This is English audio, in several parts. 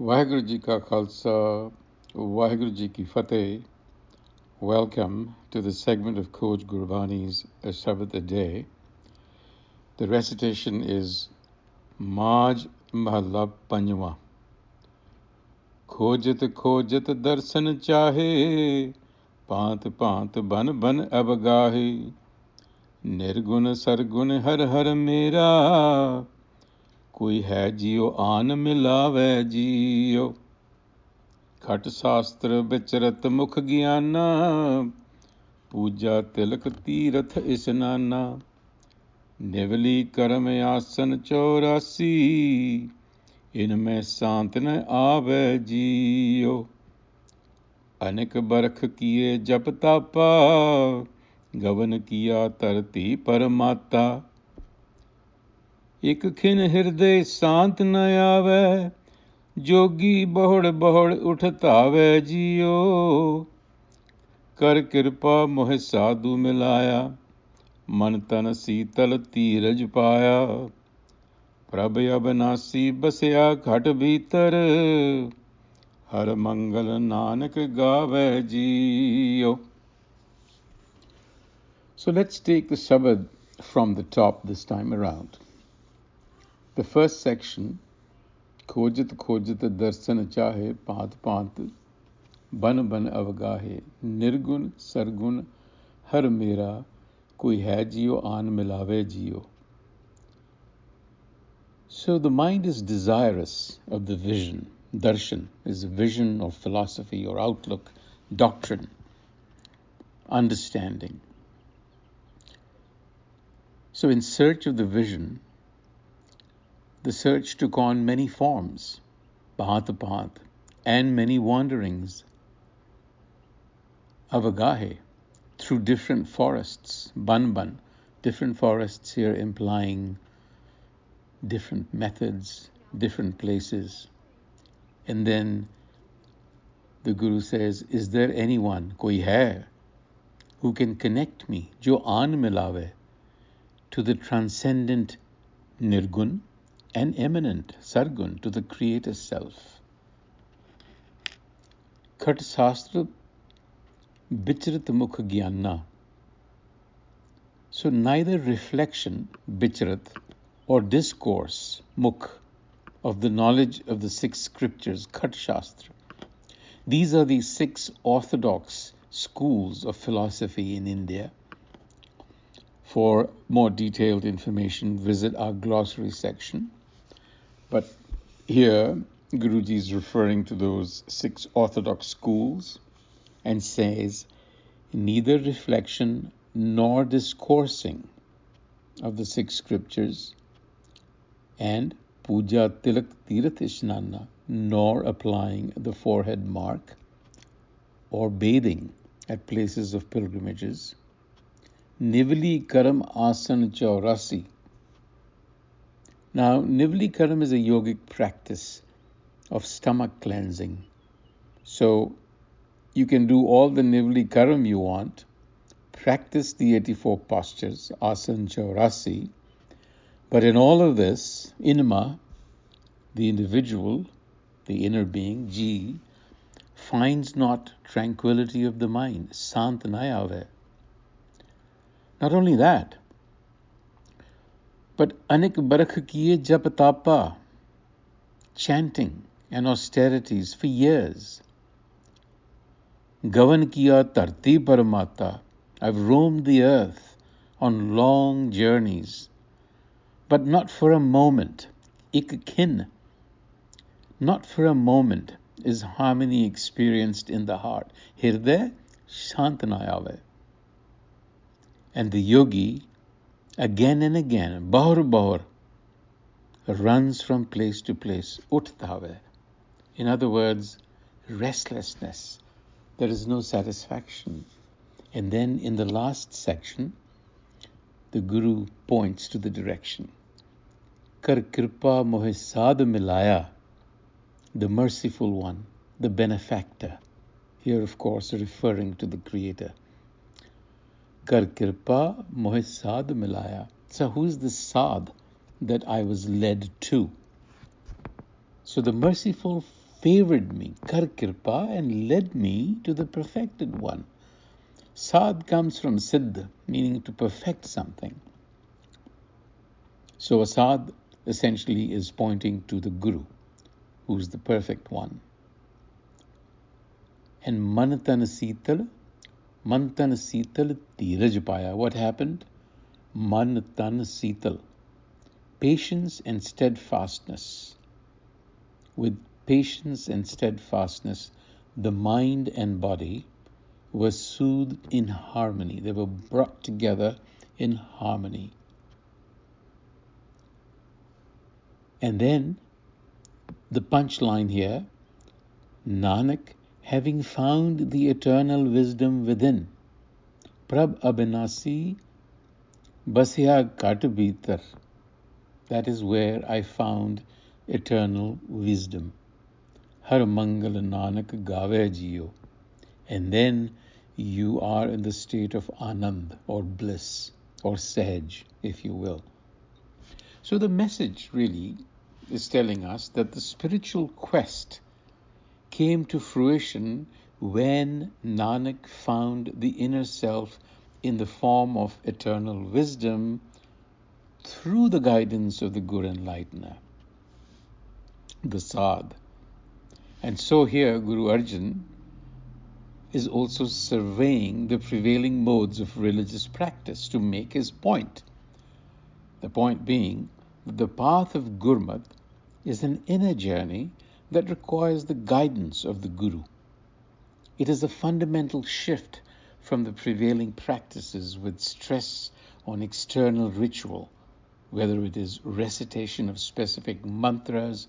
Waheguru Ji Ka Khalsa, Waheguru Ji Ki Fateh. Welcome to the segment of Khoj Gurbani's a-sabad-a-day. The recitation is Maj Mahalla Panjwa. Khojat Khojat Darsan chahe, Pant Pant Ban Ban Abagahe. Nirgun Sargun Har Har Mera, Koi hai jio aan milave jio. Khat Shastra Bicharat Mukh Gyana, Puja Tilak Tirath Isnana. Nivali Karam Asan Chaurasi, Inme Sant न आवे जियो. अनेक बरख किए जप तापा, गवन किया धरती परमाता. एक खिन हृदय शांत न आवे, जोगी बहुड़ बहुड़ उठतावे जियो. कर कृपा मोह साधु मिलाया, मन तन शीतल तीरज पाया. प्रभ अबनासी बसया घट भीतर, हर मंगल नानक गावे जियो. So let's take the Sabad from the top this time around. The first section, Khojat Khojat Darsan chahe, Pant Pant Ban Ban Avgahe. Nirgun Sargun Har Mera, Koi hai jio aan milave jio. So the mind is desirous of the vision. Darshan is a vision or philosophy or outlook, doctrine, understanding. So in search of the vision, the search took on many forms, Bhat, and many wanderings, Avagahe, through different forests, Ban, different forests here implying different methods, different places. And then the Guru says, is there anyone, koi hai, who can connect me, jo aan milave, to the transcendent Nirgun and eminent Sargun, to the Creator Self. Khat Shastra Bicharat Mukh Gyana. So neither reflection, Bicharat, or discourse, Mukh, of the knowledge of the 6 scriptures, Khat Shastra. These are the 6 orthodox schools of philosophy in India. For more detailed information, visit our glossary section. But here, Guruji is referring to those 6 orthodox schools and says, neither reflection nor discoursing of the 6 scriptures, and puja tilak tirath isnana, nor applying the forehead mark, or bathing at places of pilgrimages. Nivali karam asan chaurasi. Now, Nivali karam is a yogic practice of stomach cleansing. So, you can do all the Nivali karam you want, practice the 84 postures, asan chaurasi, but in all of this, Inma, the individual, the inner being, Ji, finds not tranquility of the mind, Sant Nayave. Not only that, but Anik Barakh Kiye Jap Tapa, chanting and austerities for years. Gavan Kiya Tarti Paramata, I've roamed the earth on long journeys, but not for a moment, ik kin, not for a moment is harmony experienced in the heart. Hirday Shantanayave. And the yogi, again and again, bahur, runs from place to place, uttave. In other words, restlessness. There is no satisfaction. And then in the last section, the Guru points to the direction. Kar kripa mohe sadh milaya, the merciful one, the benefactor. Here, of course, referring to the Creator. Kar kripa mohe sadh milaya. So who's the sadh that I was led to? So the merciful favored me, kar kirpa, and led me to the perfected one. Sad comes from siddh, meaning to perfect something. So a-sad essentially is pointing to the Guru, who's the perfect one. And man-tan seetal tiraj paya. What happened? Man-tan seetal. Patience and steadfastness. With patience and steadfastness, the mind and body were soothed in harmony. They were brought together in harmony. And then the punchline here, Nanak, having found the eternal wisdom within, Prab Abhinasi Basya Kat Bhitar. That is where I found eternal wisdom. Har Mangal Nanak Gave Jiyo. And then you are in the state of Anand or bliss or Sahaj, if you will. So the message really is telling us that the spiritual quest came to fruition when Nanak found the inner self in the form of eternal wisdom through the guidance of the Guru Enlightener, the Sad. And so here Guru Arjan is also surveying the prevailing modes of religious practice to make his point. The point being that the path of Gurmat is an inner journey that requires the guidance of the Guru. It is a fundamental shift from the prevailing practices with stress on external ritual, whether it is recitation of specific mantras,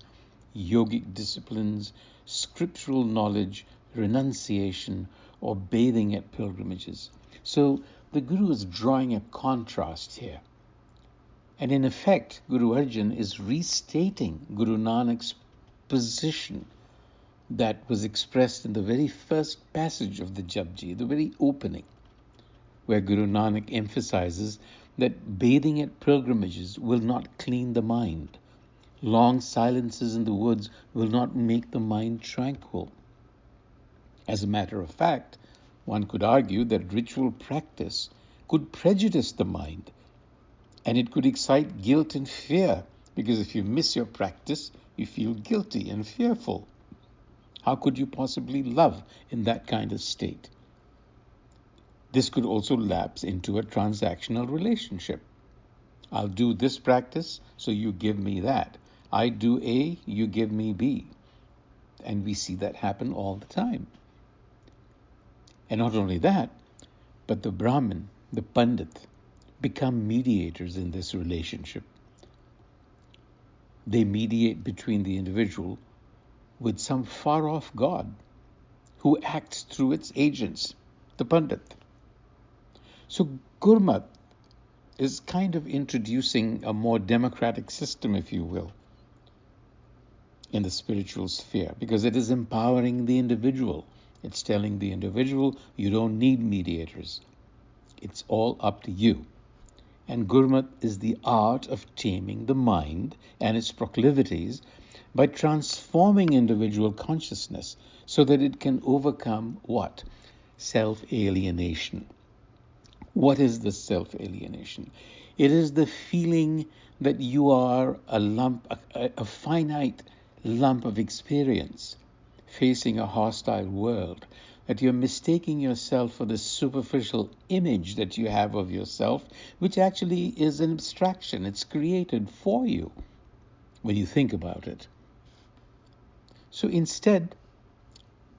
yogic disciplines, scriptural knowledge, renunciation, or bathing at pilgrimages. So the Guru is drawing a contrast here. And in effect, Guru Arjan is restating Guru Nanak's position that was expressed in the very first passage of the Japji, the very opening, where Guru Nanak emphasizes that bathing at pilgrimages will not clean the mind. Long silences in the woods will not make the mind tranquil. As a matter of fact, one could argue that ritual practice could prejudice the mind, and it could excite guilt and fear, because if you miss your practice, you feel guilty and fearful. How could you possibly love in that kind of state? This could also lapse into a transactional relationship. I'll do this practice, so you give me that. I do A, you give me B. And we see that happen all the time. And not only that, but the Brahmin, the Pandit, become mediators in this relationship. They mediate between the individual with some far-off God who acts through its agents, the Pandit. So Gurmat is kind of introducing a more democratic system, if you will, in the spiritual sphere, because it is empowering the individual. It's telling the individual, you don't need mediators. It's all up to you. And Gurmat is the art of taming the mind and its proclivities by transforming individual consciousness so that it can overcome what? Self-alienation. What is the self-alienation? It is the feeling that you are a finite lump of experience facing a hostile world, that you're mistaking yourself for the superficial image that you have of yourself, which actually is an abstraction. It's created for you when you think about it. So instead,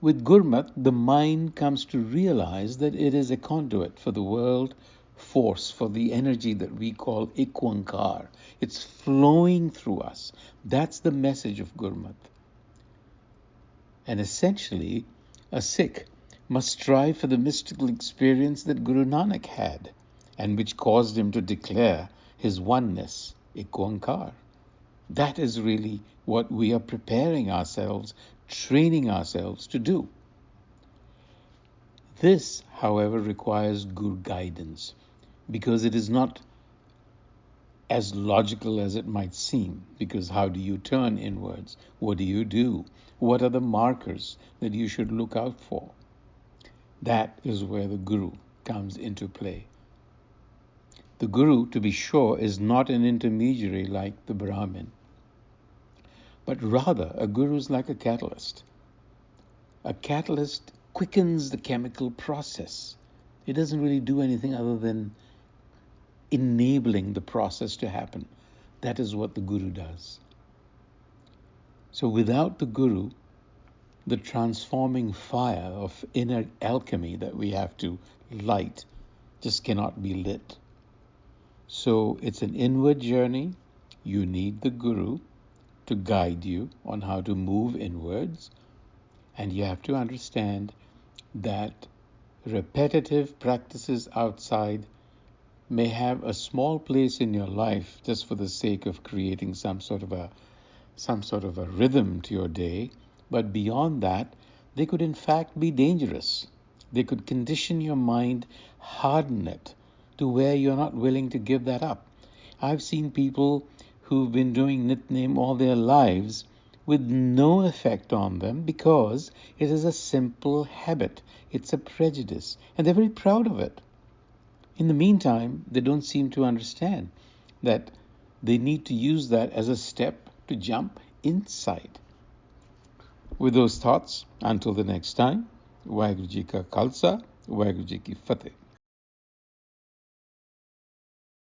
with Gurmat, the mind comes to realize that it is a conduit for the world force, for the energy that we call Ikonkar. It's flowing through us. That's the message of Gurmat. And essentially, a Sikh must strive for the mystical experience that Guru Nanak had, and which caused him to declare his oneness, Ikonkar. That is really what we are preparing ourselves, training ourselves to do. This, however, requires Guru guidance, because it is not as logical as it might seem, because how do you turn inwards? What do you do? What are the markers that you should look out for? That is where the guru comes into play. The guru, to be sure, is not an intermediary like the Brahmin, but rather a guru is like a catalyst. A catalyst quickens the chemical process. It doesn't really do anything other than enabling the process to happen. That is what the guru does. So without the guru, the transforming fire of inner alchemy that we have to light just cannot be lit. So it's an inward journey. You need the guru to guide you on how to move inwards. And you have to understand that repetitive practices outside may have a small place in your life just for the sake of creating some sort of a rhythm to your day, but beyond that, they could in fact be dangerous. They could condition your mind, harden it to where you're not willing to give that up. I've seen people who've been doing Nitnem all their lives with no effect on them because it is a simple habit. It's a prejudice, and they're very proud of it. In the meantime, they don't seem to understand that they need to use that as a step to jump inside. With those thoughts, until the next time, Waheguru Ji Ka Khalsa, Waheguru Ji Ki Fateh.